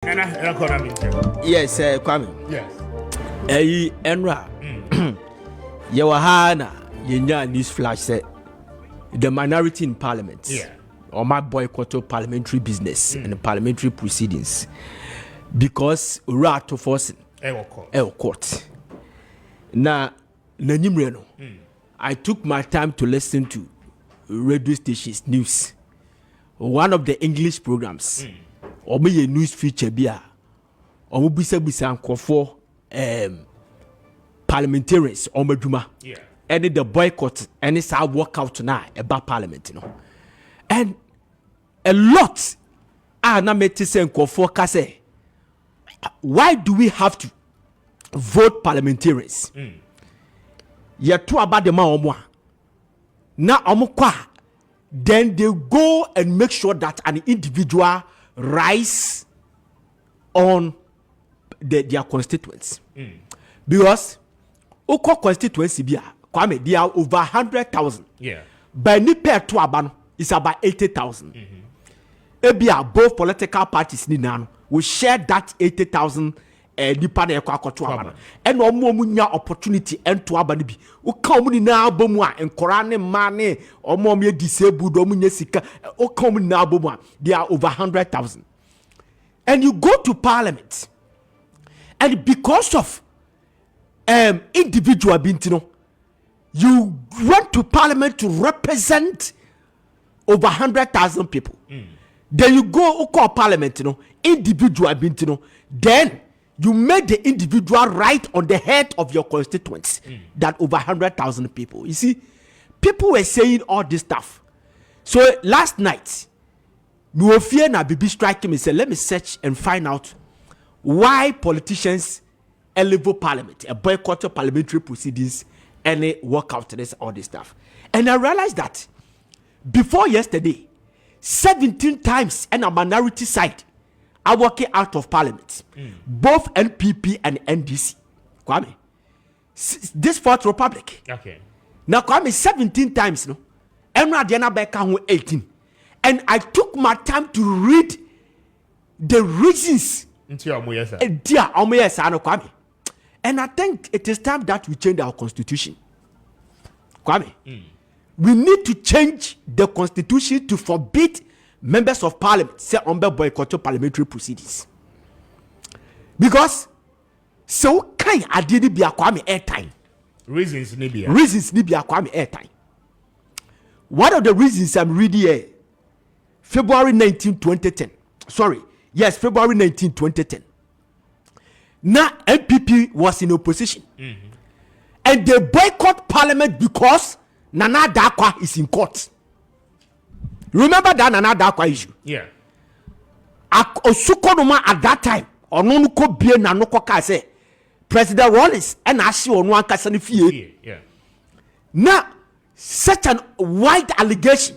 Yes, Kwame. Yes. Enra. Yawahana, Yenya news flash said the minority in parliament. Yeah. Or my boycott parliamentary business and the parliamentary proceedings because rat to force court. Now, I took my time to listen to radio stations news. One of the English programs, or me a news feature bia, or bisa for parliamentarians or meduma. Yeah. And the boycott and it's our workout now about parliament, you know. And a lot are not made to say kase. Why do we have to vote parliamentarians? You're too about the man now then they go and make sure that an individual rise on their constituents. Because Oko constituency Kwame, they are over 100,000. Yeah. By ni pair to abano is about 80,000. Ebia both political parties ni nano will share that 80,000 nipa na ekwa akoto abano. And omo nya opportunity ento abano bi. Uka omo ni na abomu a enkora ne ma ne omo me disabled omo nya sika. Uka omo ni na abomu a they are over 100,000. And you go to parliament and because of individual bintino, you went to parliament to represent over 100,000 people. Then you go to parliament, you know, individual bintino. Then you make the individual right on the head of your constituents. That over 100,000 people. You see, people were saying all this stuff. So last night, Nuofie na Bibi striking me said, let me search and find out why politicians elevate parliament, a boycott of parliamentary proceedings, and a walkout, this all this stuff. And I realized that before yesterday, 17 times and a minority side are working out of parliament, both NPP and NDC. Kwame, this Fourth Republic. Okay. Now Kwame 17 times, no, and Radiana Beka 18, and I took my time to read the reasons. And I think it is time that we change our constitution. Kwame, we need to change the constitution to forbid members of parliament say on boycott parliamentary proceedings. Because so kind I did be a Kwame airtime. Reasons need be a Kwame airtime. One of the reasons I'm reading here, February 19, 2010. Sorry, yes, February 19, 2010. Now NPP was in opposition, and they boycott parliament because Nana Dakwa is in court. Remember that Nana Dakwa issue? Yeah. Osukonoma at that time, ononuko bie na noko ka say President Wallace and Ashi onu ankasa ne fie. Yeah. Now such an wide allegation,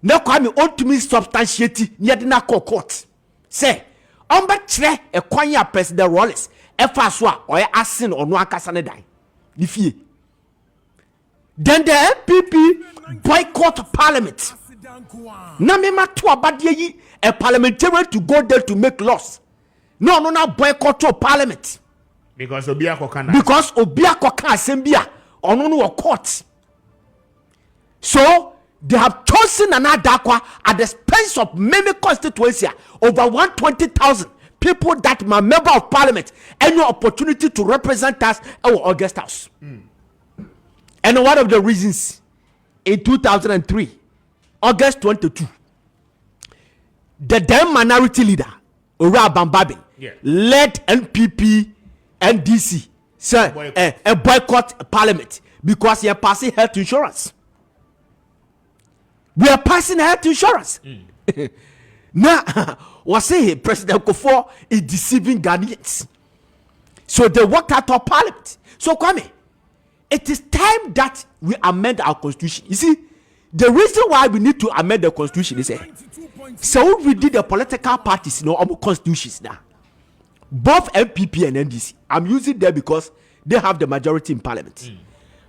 na Kwame ontumi substantiate near the court. Say Ombetre e kwanya President Wallace efa so a oye asin onu akasa ne dan ni fie. Then the NPP boycott parliament. Na me ma to abade yi a parliamentarian to go there to make laws. No boycott to parliament. Because obi akoka asem bia onu no court. So they have chosen Nana Dakwa at the expense of many constituencies, over 120,000 people that are member of parliament, and no opportunity to represent us at our August House. And one of the reasons in 2003, August 22, the then minority leader, Ura Bambabin, led NPP and DC a boycott parliament because he are passing health insurance. We are passing health insurance. Now, was saying President Kufuor is deceiving Ghanaians. So they walked out of parliament. So Kwame, it is time that we amend our constitution. You see, the reason why we need to amend the constitution is so we did the political parties, our constitutions now. Both NPP and NDC. I'm using them because they have the majority in parliament.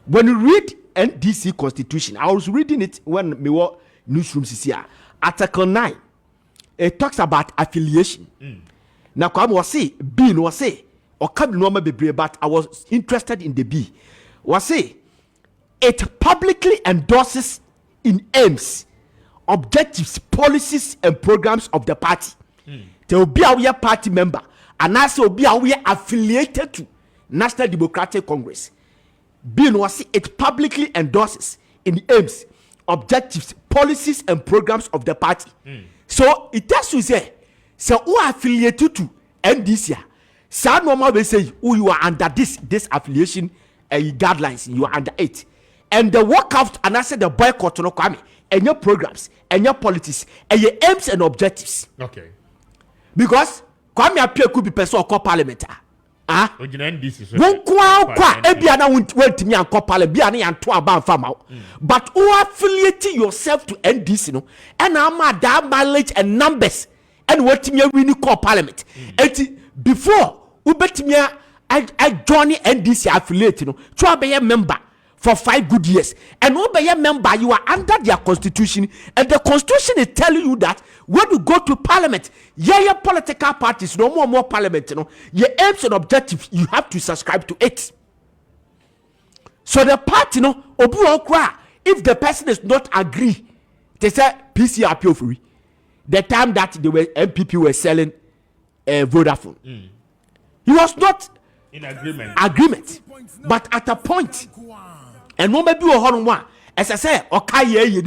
When you read NDC constitution, I was reading it when we were newsrooms here. Article 9, it talks about affiliation. na Kwame was say B no say or come no bebre, but I was interested in the B. Was say it publicly endorses in aims, objectives, policies, and programs of the party. There will be a party member, and also will be affiliated to National Democratic Congress. B no say it publicly endorses in aims, objectives, policies, and programs of the party. So it has to say, so who are affiliated to NDC? So normal we say, who you are under this affiliation guidelines, you are under it. And the walkout and I said the boycott no Kwame, and your programs, and your policies, and your aims and objectives. Okay. Because Kwame appear could be person or parliament. Ah, won kwa ebiana went me and parliament, biana and to about farm out. But who affiliating yourself to NDC no, and I'm that mileage and numbers, and what me we call parliament. And before who bet me I join NDC affiliate no, try be a member for 5 good years, and who be a member you are under their constitution, and the constitution is telling you that when you go to parliament, your political parties no more parliament, you know, your aims and objectives you have to subscribe to it. So the party no obu okra, if the person is not agree, they say PCRP free. The time that the MPP were selling Vodafone, he was not in agreement, but at a point. And no maybe one as I say, okay, here,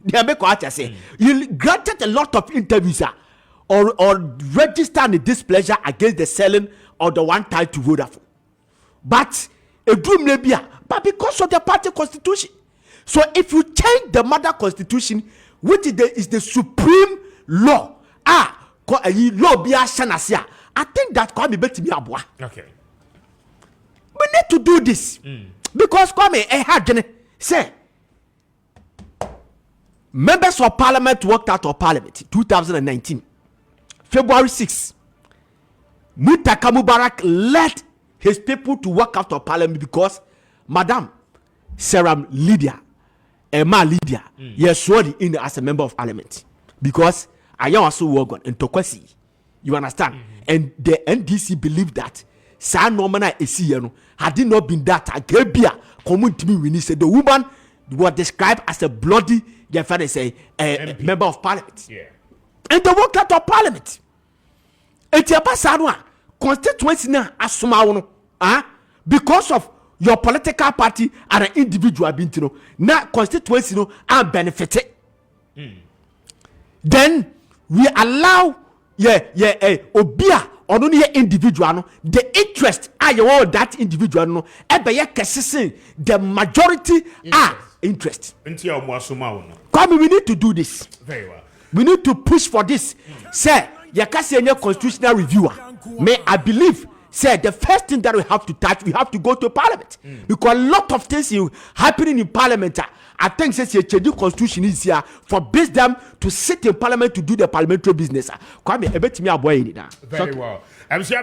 they make what I say. You granted a lot of interviews or registered the displeasure against the selling or the one tied to Vodafone. But a dream maybe, but because of the party constitution. So if you change the mother constitution, which is the supreme law, law be a I think that can be better me abwa. Okay. We need to do this. Because Kwame had say members of parliament walked out of parliament 2019 February 6. Mutaka Mubarak led his people to walk out of parliament because Madam Sarah Lydia Emma Lydia yes sworn in as a member of parliament because I also work on in Tokwesi. You understand? And the NDC believe that had it not been that Agabia community we said the woman was described as a bloody member of parliament. Yeah. And they walked out of parliament. It's a passadwa constituency now asuma because of your political party and an individual being now constituency no are benefited. Then we allow obia or only individual no, the interest that individual no the majority are interest. Kwame, we need to do this. Very well. We need to push for this. Say your constitutional reviewer. May I believe say the first thing that we have to touch, we have to go to parliament because a lot of things happening in parliament. I think says a change constitution is here for base them to sit in parliament to do the parliamentary business. Kwame, I bet me a boy in it. Very well. I'm sure